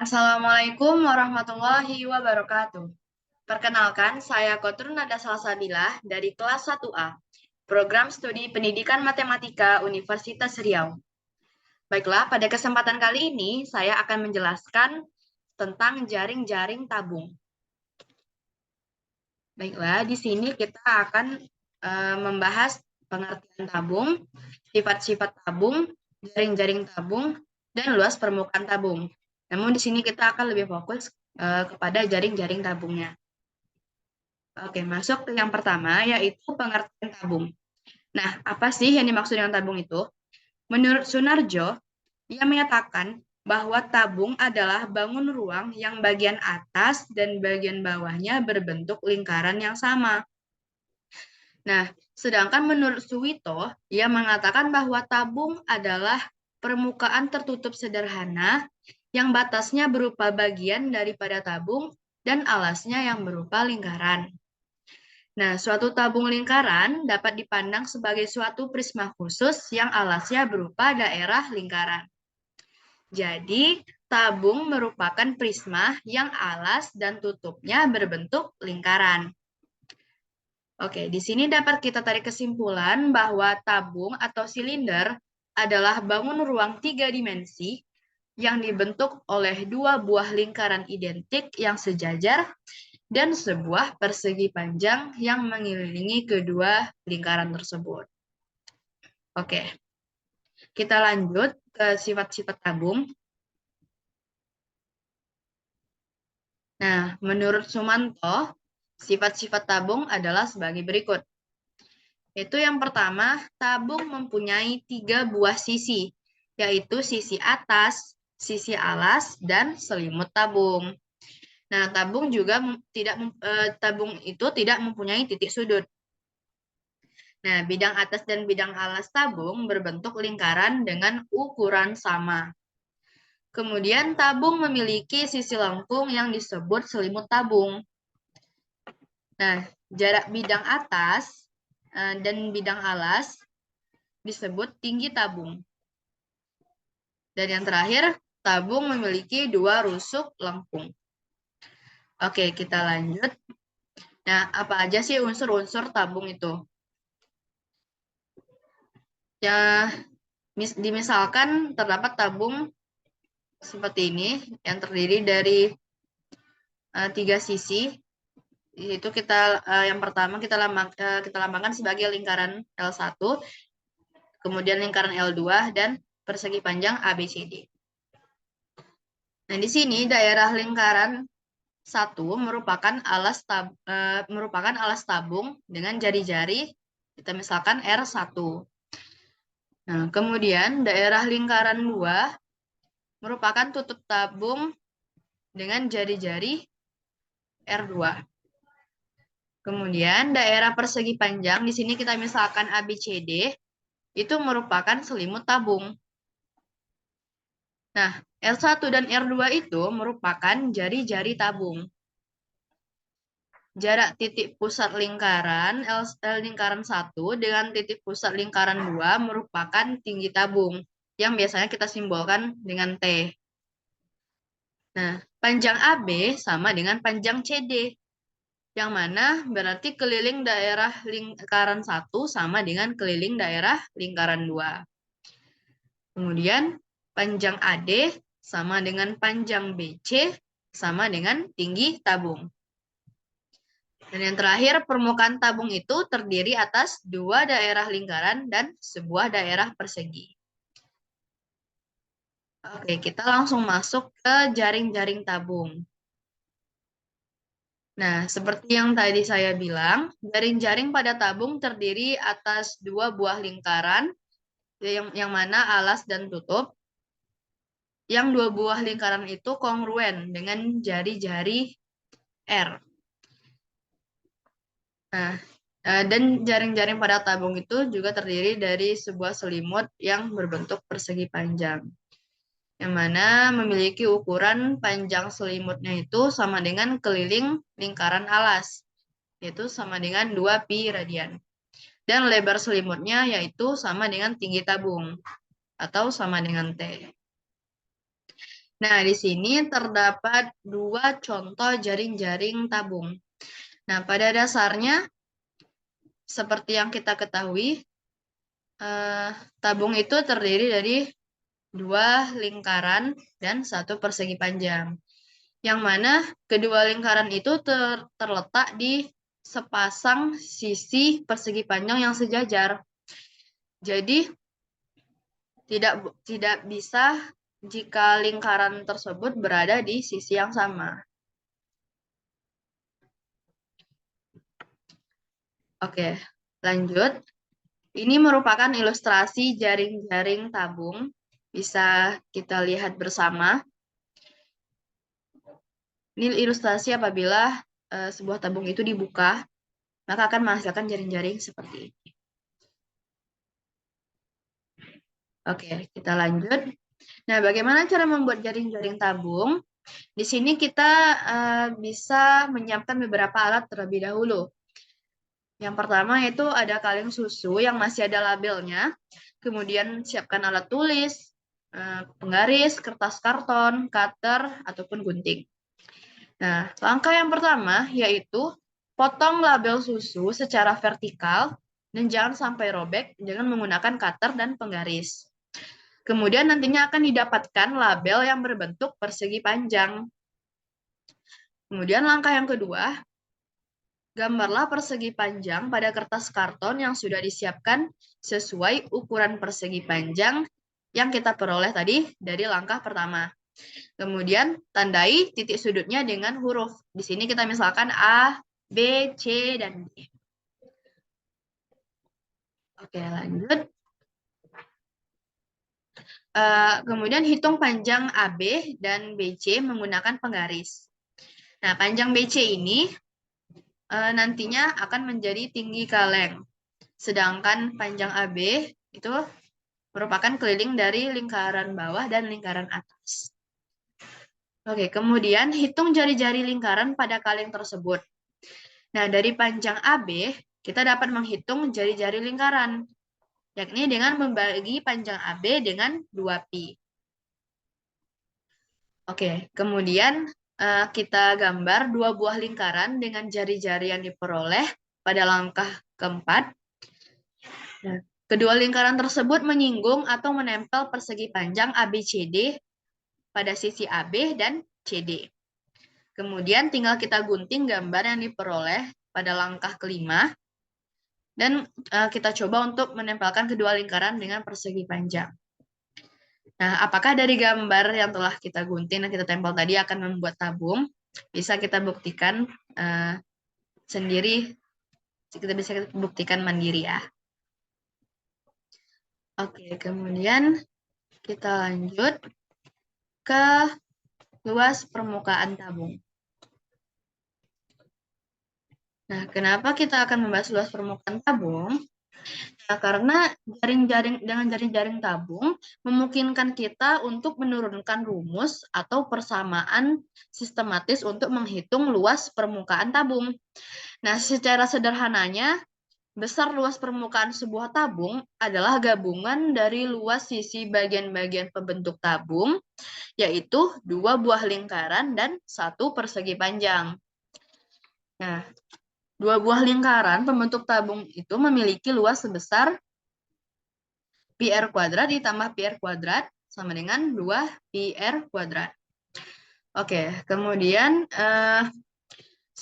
Assalamualaikum warahmatullahi wabarakatuh. Perkenalkan, saya Kotrun Nada Salsabilah dari kelas 1A, Program Studi Pendidikan Matematika Universitas Riau. Baiklah, pada kesempatan kali ini saya akan menjelaskan tentang jaring-jaring tabung. Baiklah, di sini kita akan membahas pengertian tabung, sifat-sifat tabung, jaring-jaring tabung, dan luas permukaan tabung. Namun di sini kita akan lebih fokus kepada jaring-jaring tabungnya. Oke, masuk ke yang pertama, yaitu pengertian tabung. Nah, apa sih yang dimaksud dengan tabung itu? Menurut Sunarjo, ia menyatakan bahwa tabung adalah bangun ruang yang bagian atas dan bagian bawahnya berbentuk lingkaran yang sama. Nah, sedangkan menurut Suwito, ia mengatakan bahwa tabung adalah permukaan tertutup sederhana yang batasnya berupa bagian daripada tabung dan alasnya yang berupa lingkaran. Nah, suatu tabung lingkaran dapat dipandang sebagai suatu prisma khusus yang alasnya berupa daerah lingkaran. Jadi, tabung merupakan prisma yang alas dan tutupnya berbentuk lingkaran. Oke, di sini dapat kita tarik kesimpulan bahwa tabung atau silinder adalah bangun ruang 3 dimensi yang dibentuk oleh dua buah lingkaran identik yang sejajar dan sebuah persegi panjang yang mengelilingi kedua lingkaran tersebut. Oke, kita lanjut ke sifat-sifat tabung. Nah, menurut Sumanto, sifat-sifat tabung adalah sebagai berikut. Itu yang pertama, tabung mempunyai 3 buah sisi, yaitu sisi atas, sisi alas, dan selimut tabung. Nah, tabung itu tidak mempunyai titik sudut. Nah, bidang atas dan bidang alas tabung berbentuk lingkaran dengan ukuran sama. Kemudian tabung memiliki sisi lengkung yang disebut selimut tabung. Nah, jarak bidang atas dan bidang alas disebut tinggi tabung. Dan yang terakhir, tabung memiliki 2 rusuk lengkung. Oke, kita lanjut. Nah, apa aja sih unsur-unsur tabung itu? Ya, dimisalkan terdapat tabung seperti ini yang terdiri dari 3 sisi. Itu yang pertama kita lambangkan sebagai lingkaran L1, kemudian lingkaran L2 dan persegi panjang ABCD. Nah, di sini daerah lingkaran 1 merupakan alas tabung dengan jari-jari, kita misalkan R1. Nah, kemudian daerah lingkaran 2 merupakan tutup tabung dengan jari-jari R2. Kemudian daerah persegi panjang, di sini kita misalkan ABCD, itu merupakan selimut tabung. Nah, L1 dan R2 itu merupakan jari-jari tabung. Jarak titik pusat lingkaran lingkaran 1 dengan titik pusat lingkaran 2 merupakan tinggi tabung, yang biasanya kita simbolkan dengan T. Nah, panjang AB sama dengan panjang CD, yang mana berarti keliling daerah lingkaran 1 sama dengan keliling daerah lingkaran 2. Kemudian panjang AD sama dengan panjang BC sama dengan tinggi tabung. Dan yang terakhir, permukaan tabung itu terdiri atas 2 daerah lingkaran dan sebuah daerah persegi. Oke, kita langsung masuk ke jaring-jaring tabung. Nah, seperti yang tadi saya bilang, jaring-jaring pada tabung terdiri atas 2 buah lingkaran, yang mana alas dan tutup. Yang 2 buah lingkaran itu kongruen dengan jari-jari R. Nah, dan jaring-jaring pada tabung itu juga terdiri dari sebuah selimut yang berbentuk persegi panjang, yang mana memiliki ukuran panjang selimutnya itu sama dengan keliling lingkaran alas, yaitu sama dengan 2 pi radian. Dan lebar selimutnya yaitu sama dengan tinggi tabung, atau sama dengan T. Nah, di sini terdapat dua contoh jaring-jaring tabung. Nah, pada dasarnya, seperti yang kita ketahui, tabung itu terdiri dari dua lingkaran dan satu persegi panjang. Yang mana kedua lingkaran itu terletak di sepasang sisi persegi panjang yang sejajar. Jadi, tidak bisa jika lingkaran tersebut berada di sisi yang sama. Oke, lanjut. Ini merupakan ilustrasi jaring-jaring tabung. Bisa kita lihat bersama. Ini ilustrasi apabila sebuah tabung itu dibuka, maka akan menghasilkan jaring-jaring seperti ini. Oke, kita lanjut. Nah, bagaimana cara membuat jaring-jaring tabung? Di sini kita bisa menyiapkan beberapa alat terlebih dahulu. Yang pertama yaitu ada kaleng susu yang masih ada labelnya. Kemudian siapkan alat tulis, penggaris, kertas karton, cutter, ataupun gunting. Nah, langkah yang pertama yaitu potong label susu secara vertikal dan jangan sampai robek dengan menggunakan cutter dan penggaris. Kemudian nantinya akan didapatkan label yang berbentuk persegi panjang. Kemudian langkah yang kedua, gambarlah persegi panjang pada kertas karton yang sudah disiapkan sesuai ukuran persegi panjang yang kita peroleh tadi dari langkah pertama. Kemudian tandai titik sudutnya dengan huruf. Di sini kita misalkan A, B, C, dan D. Oke, lanjut. Kemudian hitung panjang AB dan BC menggunakan penggaris. Nah, panjang BC ini nantinya akan menjadi tinggi kaleng. Sedangkan panjang AB itu merupakan keliling dari lingkaran bawah dan lingkaran atas. Oke, kemudian hitung jari-jari lingkaran pada kaleng tersebut. Nah, dari panjang AB, kita dapat menghitung jari-jari lingkaran, yakni dengan membagi panjang AB dengan 2pi. Oke, kemudian kita gambar dua buah lingkaran dengan jari-jari yang diperoleh pada langkah keempat. Nah, kedua lingkaran tersebut menyinggung atau menempel persegi panjang ABCD pada sisi AB dan CD. Kemudian tinggal kita gunting gambar yang diperoleh pada langkah kelima. Dan kita coba untuk menempelkan kedua lingkaran dengan persegi panjang. Nah, apakah dari gambar yang telah kita gunting dan kita tempel tadi akan membuat tabung? Bisa kita buktikan sendiri, kita bisa buktikan mandiri ya. Oke, kemudian kita lanjut ke luas permukaan tabung. Nah, kenapa kita akan membahas luas permukaan tabung? Nah, karena dengan jaring-jaring tabung memungkinkan kita untuk menurunkan rumus atau persamaan sistematis untuk menghitung luas permukaan tabung. Nah, secara sederhananya, besar luas permukaan sebuah tabung adalah gabungan dari luas sisi bagian-bagian pembentuk tabung, yaitu dua buah lingkaran dan satu persegi panjang. Nah, dua buah lingkaran pembentuk tabung itu memiliki luas sebesar pi r kuadrat ditambah pi r kuadrat sama dengan 2 pi r kuadrat. Oke, kemudian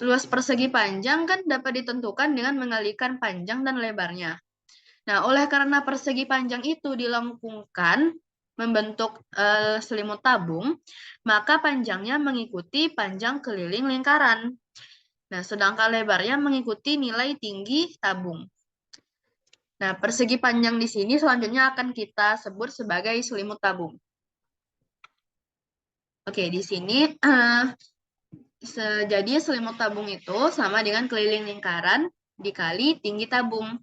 luas persegi panjang kan dapat ditentukan dengan mengalikan panjang dan lebarnya. Nah, oleh karena persegi panjang itu dilengkungkan membentuk selimut tabung, maka panjangnya mengikuti panjang keliling lingkaran. Nah, sedangkan lebarnya mengikuti nilai tinggi tabung. Nah, persegi panjang di sini selanjutnya akan kita sebut sebagai selimut tabung. Oke, di sini jadi selimut tabung itu sama dengan keliling lingkaran dikali tinggi tabung.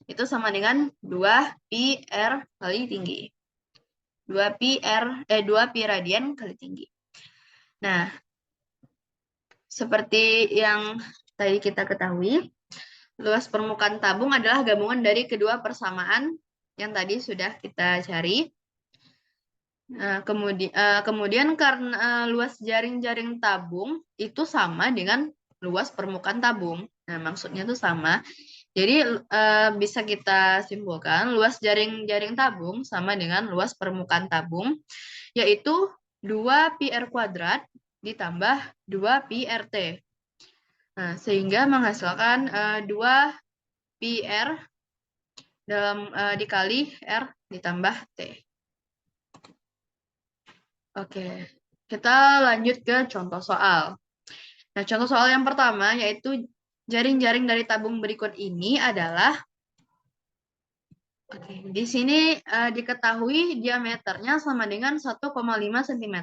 Itu sama dengan 2 pi r kali tinggi. 2 pi radian kali tinggi. Nah, seperti yang tadi kita ketahui, luas permukaan tabung adalah gabungan dari kedua persamaan yang tadi sudah kita cari. Nah, kemudian karena luas jaring-jaring tabung itu sama dengan luas permukaan tabung. Nah, maksudnya itu sama. Jadi bisa kita simpulkan luas jaring-jaring tabung sama dengan luas permukaan tabung, yaitu 2 pi R kuadrat ditambah 2 pi RT. Nah, sehingga menghasilkan 2 pi R dikali R ditambah T. Oke, kita lanjut ke contoh soal. Nah, contoh soal yang pertama yaitu jaring-jaring dari tabung berikut ini adalah, oke, di sini diketahui diameternya sama dengan 1,5 cm.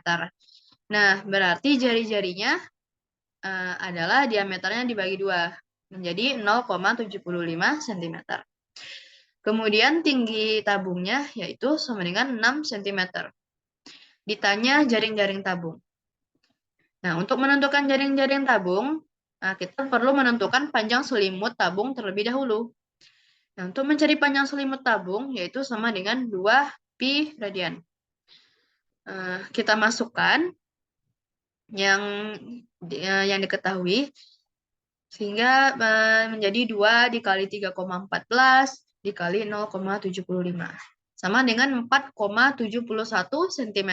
Nah, berarti jari-jarinya adalah diameternya dibagi 2 menjadi 0,75 cm. Kemudian tinggi tabungnya yaitu sama dengan 6 cm. Ditanya jaring-jaring tabung. Nah, untuk menentukan jaring-jaring tabung, kita perlu menentukan panjang selimut tabung terlebih dahulu. Nah, untuk mencari panjang selimut tabung, yaitu sama dengan 2 pi radian. Kita masukkan yang diketahui, sehingga menjadi 2 dikali 3,14 dikali 0,75. Sama dengan 4,71 cm.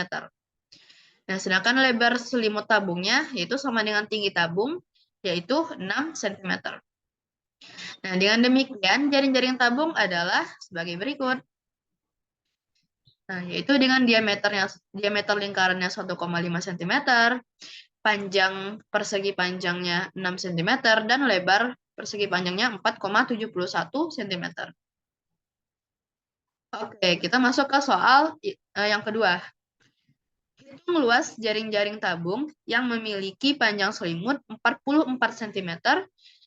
Nah, sedangkan lebar selimut tabungnya yaitu sama dengan tinggi tabung, yaitu 6 cm. Nah, dengan demikian jaring-jaring tabung adalah sebagai berikut. Nah, yaitu dengan diameter lingkarannya 1,5 cm, panjang persegi panjangnya 6 cm, dan lebar persegi panjangnya 4,71 cm. Oke, kita masuk ke soal yang kedua. Hitung luas jaring-jaring tabung yang memiliki panjang selimut 44 cm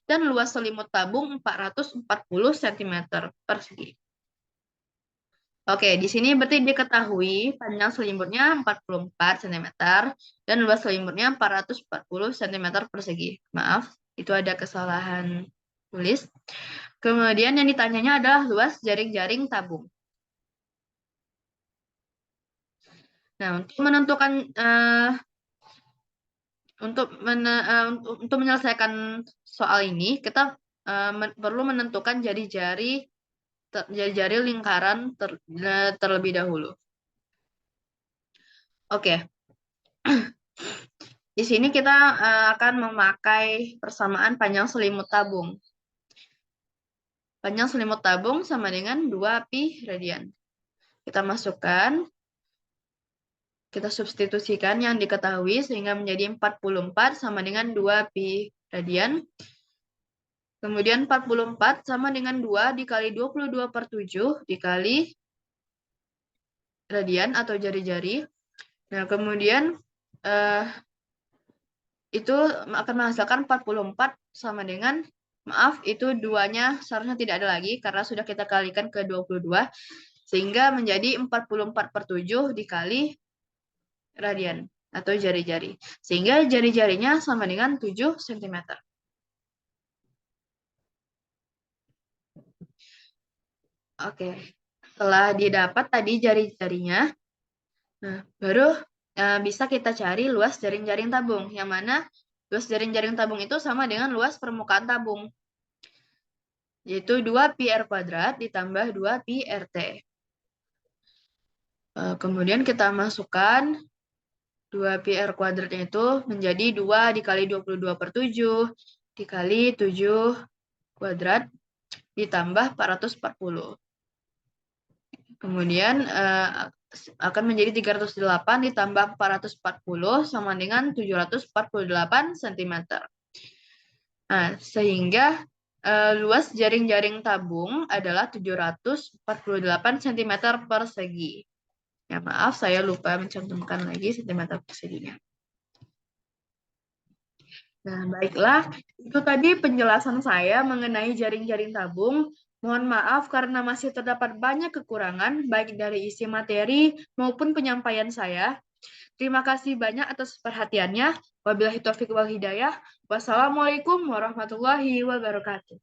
dan luas selimut tabung 440 cm persegi. Oke, di sini berarti diketahui panjang selimutnya 44 cm dan luas selimutnya 440 cm persegi. Maaf, itu ada kesalahan tulis. Kemudian yang ditanyanya adalah luas jaring-jaring tabung. Nah, untuk menentukan untuk menyelesaikan soal ini, kita perlu menentukan jari-jari lingkaran terlebih dahulu. Oke. Di sini kita akan memakai persamaan panjang selimut tabung. Panjang selimut tabung sama dengan 2 pi radian. Kita masukkan, kita substitusikan yang diketahui sehingga menjadi 44 sama dengan 2 pi radian. Kemudian 44 sama dengan 2 dikali 22/7 dikali radian atau jari-jari. Nah, kemudian itu akan menghasilkan 44 sama dengan, maaf, itu 2-nya seharusnya tidak ada lagi karena sudah kita kalikan ke 22, sehingga menjadi 44/7 dikali radian atau jari-jari. Sehingga jari-jarinya sama dengan 7 cm. Oke, setelah didapat tadi jari-jarinya, nah, baru bisa kita cari luas jaring-jaring tabung, yang mana luas jaring-jaring tabung itu sama dengan luas permukaan tabung, yaitu 2 pi R kuadrat ditambah 2 pi RT. Kemudian kita masukkan 2 pi R kuadratnya itu menjadi 2 dikali 22/7 dikali 7 kuadrat ditambah 440. Kemudian akan menjadi 308 ditambah 440 sama dengan 748 cm. Nah, sehingga luas jaring-jaring tabung adalah 748 cm persegi. Ya, maaf, saya lupa mencantumkan lagi cm perseginya. Nah, baiklah, itu tadi penjelasan saya mengenai jaring-jaring tabung. Mohon maaf karena masih terdapat banyak kekurangan, baik dari isi materi maupun penyampaian saya. Terima kasih banyak atas perhatiannya. Wabillahi taufiq wal hidayah. Wassalamualaikum warahmatullahi wabarakatuh.